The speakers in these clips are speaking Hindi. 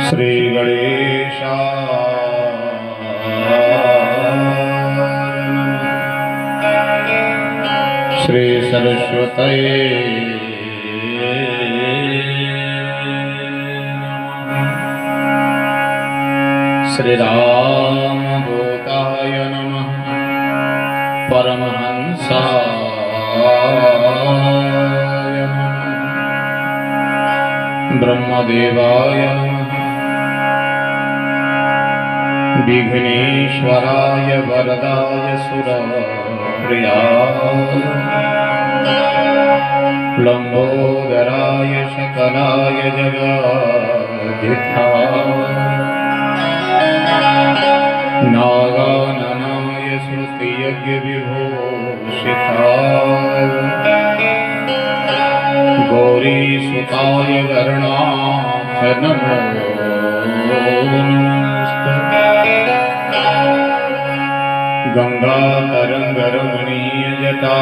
श्री गणेशाय श्री सरस्वतये श्री रामदूताय नमः परमहंसाय नमः ब्रह्मदेवाय विघ्नेश्वराय वरदाय सुरप्रियाय लंबोदराय सकलाय जगद्धिताय नागाननाय श्रुतियज्ञविभूषिताय गौरीसुताय गरुणाथ नमो गंगातरंगरमणीय जटाकलाप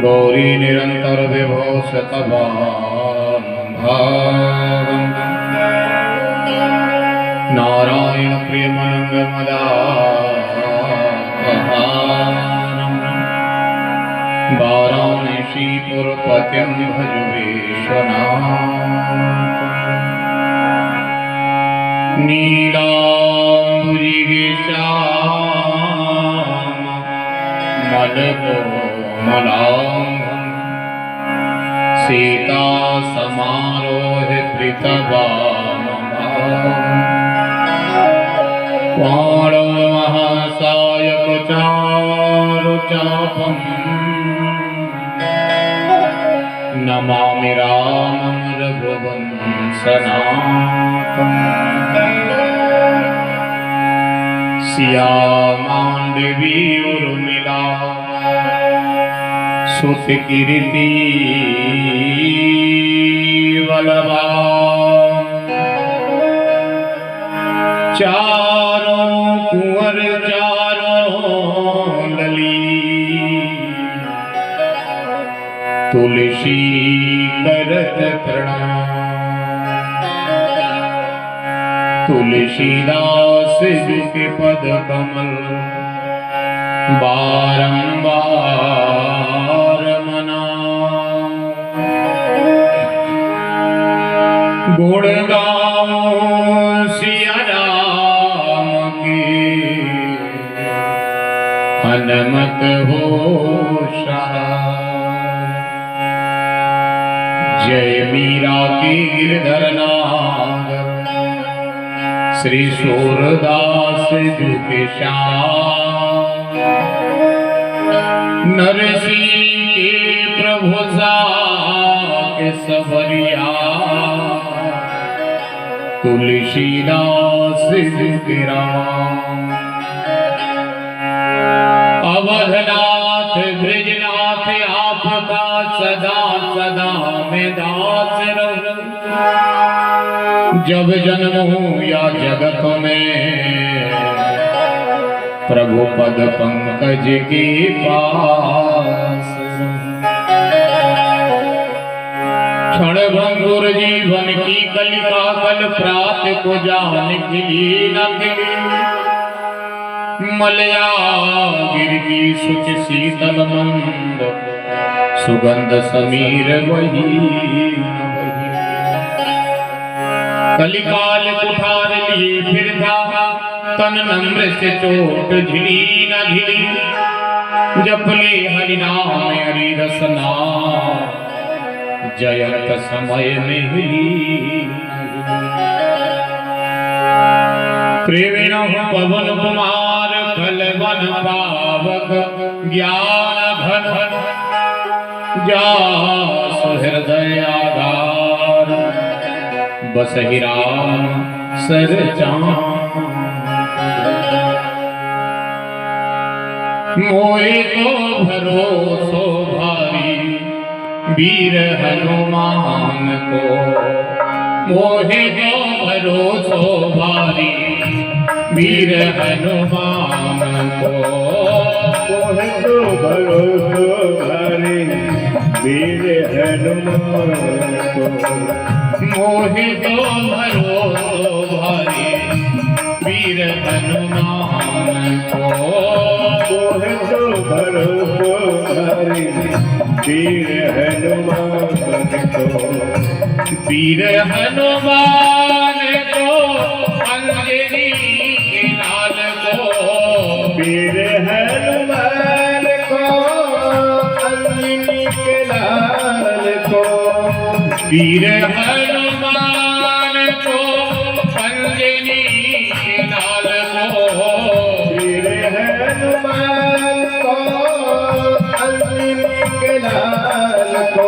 गौरी निरंतर विभो शतभागं नारायण प्रियमनंगमदापहारं वाराणसीपुरपतिं भज विश्वनाथं नीलाम्बुजिगीशामलकोमलांगं सीता समारोहे पाणवमहासायकचारुचापं नमामि रामं रघुवंशनाथम् सियामांडवी उर्मिला सुतकीर्ति वल्लभा चारों कुंवर चारों लली तुलसी करत प्रणाम तुलसीदास जी के पद कमल बारंबार मना गुण गाओ सिया राम की हनुमत हो जय मीरा की गिरधर नागर श्री सूरदास जी के श्याम नरसिंह के प्रभु के सबरिया तुलसीदास जी के राम अवधनाथ ब्रजनाथ आपका सदा सदा में दास रहूं जब जन्म हूँ या जगत में प्रभु पद पंकज के पास क्षण भंगुर जीवन की कलिका कल प्रात को जान की न मलया गिर की सुच शीतल मंद सुगंध समीर वही कलिकाल कुठार लिए फिर था तन नम्र से चोट झिली न झिली जपले हरिनाम हरि रसना जयंत समय में हिली प्रेमिण पवन कुमार कलवन पावक ज्ञान घन जास हृदय आधार बस ही राम सरचाम मोहे तो भरोसो भारी वीर हनुमान को मोहे तो भरोसो भारी वीर हनुमान को मोहे तो भरोसो भारी वीर हनुमान को मोहि तो भरो भारी वीर हनुमान को मोहे तो भरो भारी वीर हनुमान को वीर हनुमान को अंजनी के लाल को वीर हनुमान को अंजनी के लाल को वीर हनुमान को अंजनी के लाल को वीर हनुमान को अंजनी के लाल को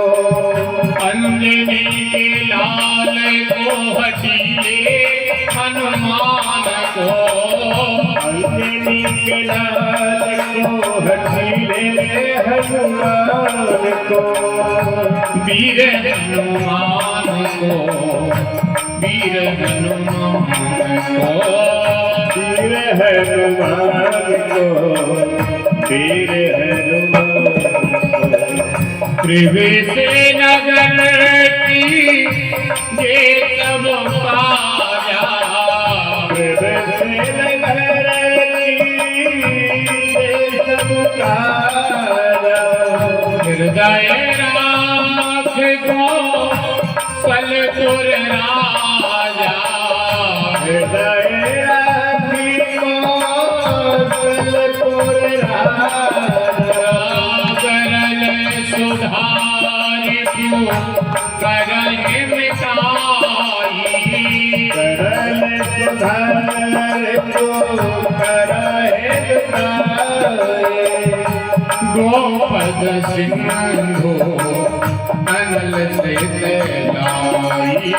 अंजनी के लाल को हटिए हनुमान को अंजनी के लाल को हठीले हनुमान को वीर हनुमान को वीर हनुमान को वीर हनुमान को वीर हनुमान को प्रवेश नगर की ये सब पाया प्रवेश नगर की सब काया हृदय राख को फलपुर राजा हृदय राखी को फलपुर राजा करल सुधारि करहि मिटाई करल सुधार को करहि मिटाई गोपद सिंधु अनल से लाई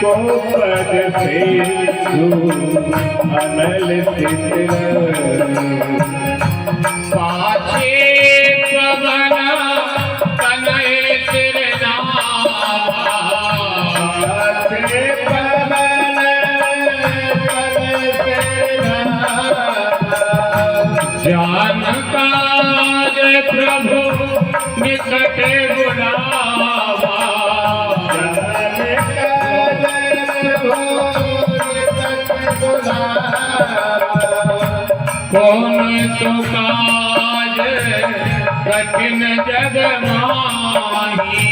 गोपद सिंधु अनल पाछे पवन तनय सिर जान काज प्रभु निकट बुलावा कौन सो काज कठिन जग माही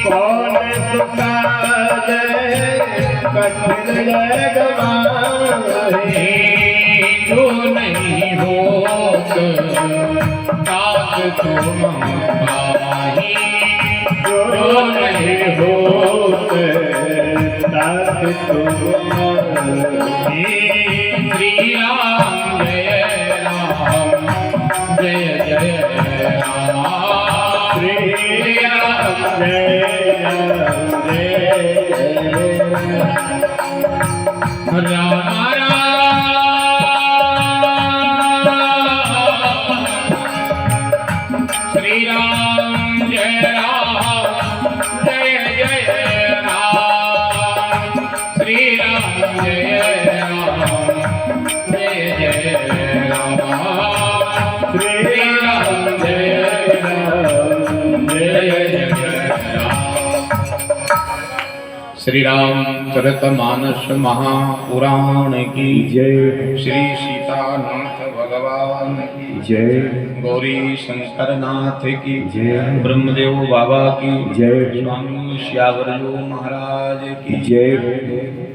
कौन सुकाज कठिन जग माही जो नहीं होत ताक तुम पाही जो नहीं होत तात तुम श्री राम जय राम जय जय राम श्री राम जय राम जय राम श्री राम जय जय राम श्री राम जय जय राम श्री राम जय जय राम। श्री राम चरितमानस महापुराण की जय श्री सीतानाथ भगवान की जय गौरी शंकर नाथ की जय ब्रह्मदेव बाबा की जय स्वामी श्यावरजू महाराज की जय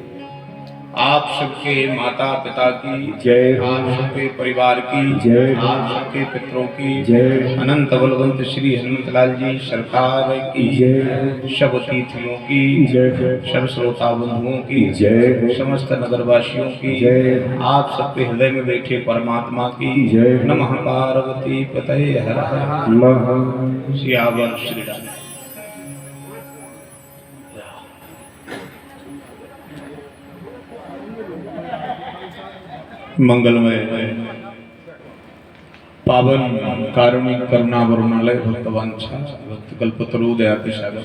आप सबके माता पिता की जय आप सबके परिवार की जय आप सबके पितरों की जय अनंत बलवंत श्री हनुमतलाल जी सरकार की जय सब तीर्थियों की जय सब श्रोता बंधुओं की जय समस्त नगरवासियों की जय आप सबके हृदय में बैठे परमात्मा की जय नमः पार्वती पतये हर हर महा सियावर श्री राम। मंगलमय पावन कारुणिक करुणा वरुणालय भक्तवांछा भक्त कल्पतरु दया के सागर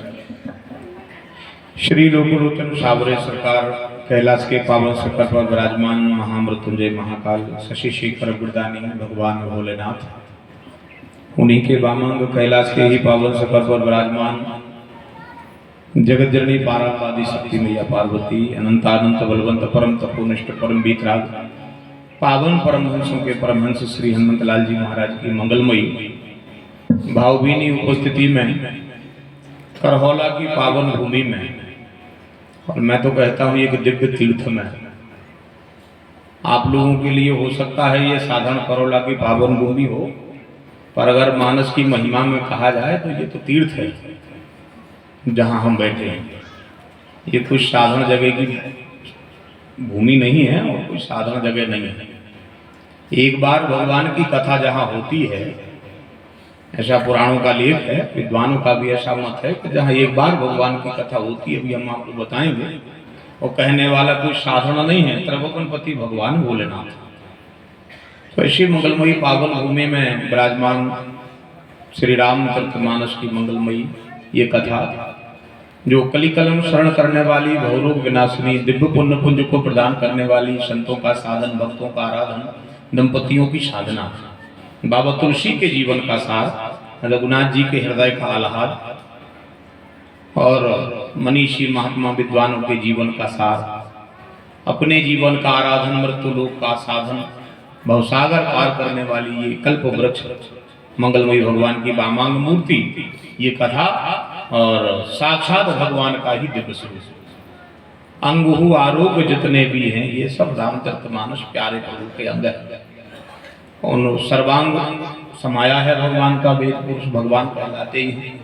श्री लोकलोचन सावरे सरकार कैलाश के पावन शिखर पर विराजमान महामृत्युंजय महाकाल शशि शेखर गुरदानी भगवान भोलेनाथ उन्हीं के वामंग कैलाश के ही पावन शिखर पर विराजमान जगत जननी पारावादी शक्ति मैया पार्वती अनंतानंत बलवंत परम तपोनिष्ठ परम वीतराग पावन परमहंसों के परमहंस श्री हनुमत लाल जी महाराज की मंगलमयी भावभीनी उपस्थिति में करहौला की पावन भूमि में, और मैं तो कहता हूँ एक दिव्य तीर्थ में, आप लोगों के लिए हो सकता है ये साधारण करौला की पावन भूमि हो, पर अगर मानस की महिमा में कहा जाए तो ये तो तीर्थ है जहाँ हम बैठे हैं। ये कुछ साधारण जगह की भूमि नहीं है और कोई साधारण जगह नहीं है। एक बार भगवान की कथा जहाँ होती है, ऐसा पुराणों का लेख है, विद्वानों का भी ऐसा मत है कि जहाँ एक बार भगवान की कथा होती है, अभी हम आपको बताएंगे, और कहने वाला कोई साधारण नहीं है, त्रिभुवनपति भगवान भोलेनाथ। तो ऐसी मंगलमयी पावन भूमि में विराजमान श्री रामचरितमानस की मंगलमयी ये कथा, जो कलिकलम शरण करने वाली, भवरोग विनाशिनी, दिव्य पुण्य पुंज को प्रदान करने वाली, संतों का साधन, भक्तों का आराधन, दंपतियों की साधना, बाबा तुलसी के जीवन का सार, रघुनाथ जी के हृदय का आह्लाद और मनीषी महात्मा विद्वानों के जीवन का सार, अपने जीवन का आराधन, मृत्यु लोक का साधन, भवसागर पार करने वाली ये कल्प वृक्ष मंगलमयी भगवान की वामांग मूर्ति, ये कथा और साक्षात भगवान का ही दिव्य स्वरूप। अंगहु आरोग्य जितने भी हैं ये सब रामचरितमानस प्यारे प्रभु के अंग है। उन सर्वांग समाया है भगवान का, वेद पुरुष भगवान कहलाते ही हैं।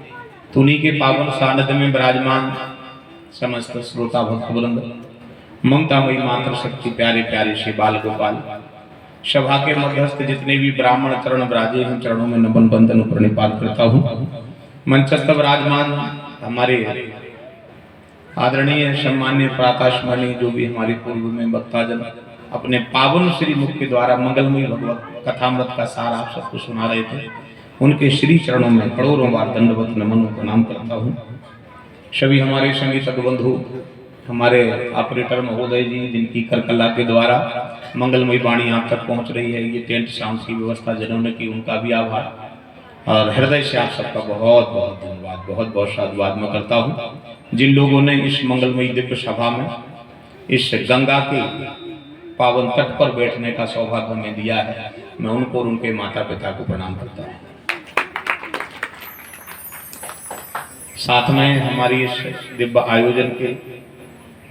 तुनी के पावन सानिध्य में विराजमान समस्त श्रोता भक्त वृंद, ममतामयी मात्र शक्ति प्यारे प्यारे से बाल गोपाल, सभा के मध्यस्थ जितने भी ब्राह्मण चरण विराजे हैं, चरणों में नमन बंदन प्रणिपात करता हूँ। मंचस्थ विराजमान हमारे आदरणीय सम्मान्य प्रातःस्मरणीय जो भी हमारे पूर्व में वक्ताजन अपने पावन श्री मुख के द्वारा मंगलमयी भगवत कथामृत का सार आप सबको सुना रहे थे, उनके श्री चरणों में करोड़ों बार दंडवत नमन प्रणाम करता हूँ। सभी हमारे संगीतक बंधु, हमारे ऑपरेटर महोदय जी, जिनकी करकला के द्वारा मंगलमयी वाणी आप तक पहुँच रही है, ये टेंट साउंड की व्यवस्था जिन्होंने की, उनका भी आभार और हृदय से आप सबका बहुत बहुत धन्यवाद, बहुत बहुत साधुवाद मैं करता हूँ। जिन लोगों ने इस मंगलमयी दिव्य सभा में इस गंगा के पावन तट पर बैठने का सौभाग्य हमें दिया है, मैं उनको और उनके माता पिता को प्रणाम करता हूँ। साथ में हमारी इस दिव्य आयोजन के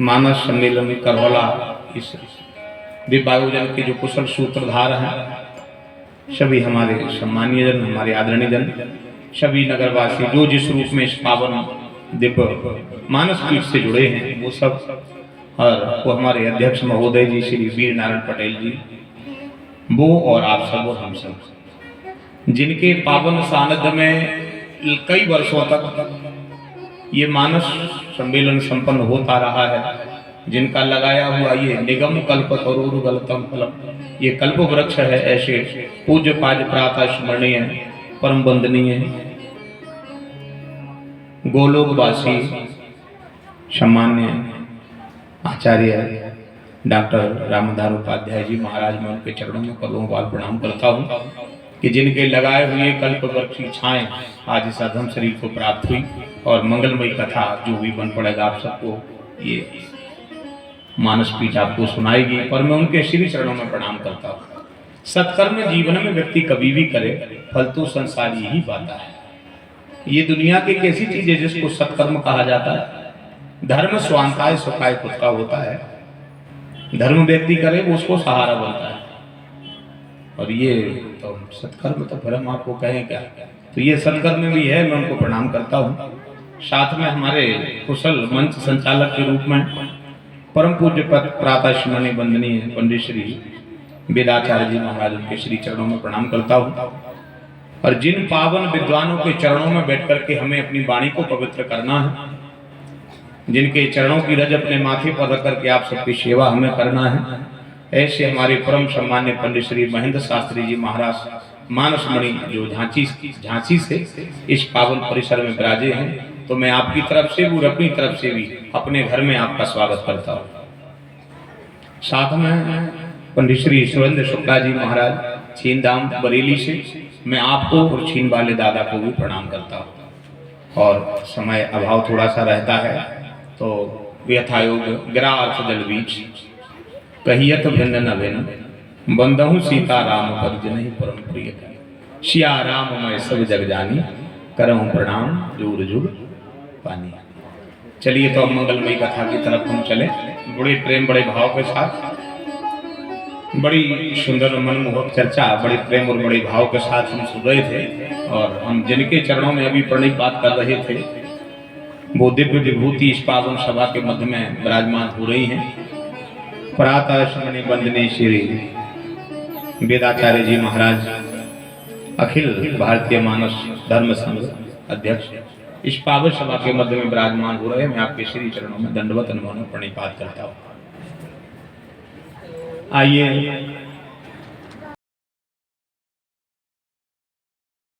मानस सम्मेलन में करौला, इस दिव्य आयोजन के जो कुशल सूत्रधार हैं, सभी हमारे सम्मानीय जन, हमारे आदरणीय जन, सभी नगरवासी जो जिस रूप में इस पावन दिव्य मानस पीठ से जुड़े हैं, वो सब, और वो हमारे अध्यक्ष महोदय जी श्री वीर नारायण पटेल जी, वो और आप सब और हम सब, जिनके पावन सानिध्य में कई वर्षों तक ये मानस सम्मेलन संपन्न होता रहा है, जिनका लगाया हुआ ये निगम कल्प तरुर गलतम फलम, ये कल्प वृक्ष है। ऐसे पूज्य पाज प्रातः स्मरणीय परम वंदनीय गोलोकवासी सम्मान्य आचार्य डॉक्टर रामधार उपाध्याय जी महाराज, मैं उनके चरणों में करोड़ों बार प्रणाम करता हूँ कि जिनके लगाए हुए कल्प वृक्ष की छाएं आज इस अधम शरीर को प्राप्त हुई, और मंगलमयी कथा जो भी बन पड़ेगा आप सबको ये मानस पीठ आपको सुनाएगी, पर मैं उनके श्री चरणों में प्रणाम करता हूँ। सत्कर्म जीवन में व्यक्ति कभी भी करे, फल तो संसार यही पाता है। ये दुनिया की एक ऐसी चीज है जिसको सत्कर्म कहा जाता है। धर्म स्वांताय सुखाय खुद का होता है, धर्म व्यक्ति करे वो उसको सहारा बनता है, और ये तो सत्कर्म तो फिर हम आपको कहें क्या, तो ये सत्कर्म भी है, मैं उनको प्रणाम करता हूँ। साथ में हमारे कुशल मंच संचालक के रूप में परम पूज्य प्रातः स्मरणीय वंदनीय पंडित श्री वेदाचार्य जी महाराज, उनके श्री चरणों में प्रणाम करता हूँ। और जिन पावन विद्वानों के चरणों में बैठ करके हमें अपनी वाणी को पवित्र करना है, जिनके चरणों की रज अपने माथे पर रख करके आप सबकी सेवा हमें करना है, ऐसे हमारे परम सम्मान्य पंडित श्री महेंद्र शास्त्री जी महाराज मानसमणि जो झांसी से इस पावन परिसर में विराजे हैं, तो मैं आपकी तरफ से और अपनी तरफ से भी अपने घर में आपका स्वागत करता हूँ। साथ में पंडित श्री सुरेंद्र शुक्ला जी महाराज, छीन धाम बरेली से मैं आपको और छीन वाले दादा को भी प्रणाम करता हूँ। और समय अभाव थोड़ा सा रहता है तो व्यथायोग गिरा अर्थ जल बीच कहियत भिन्न न भिन्न बंदहु सीता राम परिजन ही परम प्रिय सिया राम मैं सब जग जानी करहूँ प्रणाम जुग जुग पानी। चलिए तो अब मंगलमयी कथा की तरफ हम चले, बड़े प्रेम बड़े भाव के साथ, बड़ी सुंदर मनमोहक चर्चा बड़े प्रेम और बड़े भाव के साथ हम सुन रहे थे। और हम जिनके चरणों में अभी प्रणिपात कर रहे थे वो दिव्य विभूति इस पावन सभा के मध्य में विराजमान हो रही हैं। प्रातः शमनि वंदनीय श्री वेदाचार्य जी महाराज अखिल भारतीय मानस धर्म संघ अध्यक्ष इस पावन सभा के मध्य में विराजमान हो रहे हैं। मैं आपके श्री चरणों में दंडवत नमन प्रणिपात करता हूँ। आइए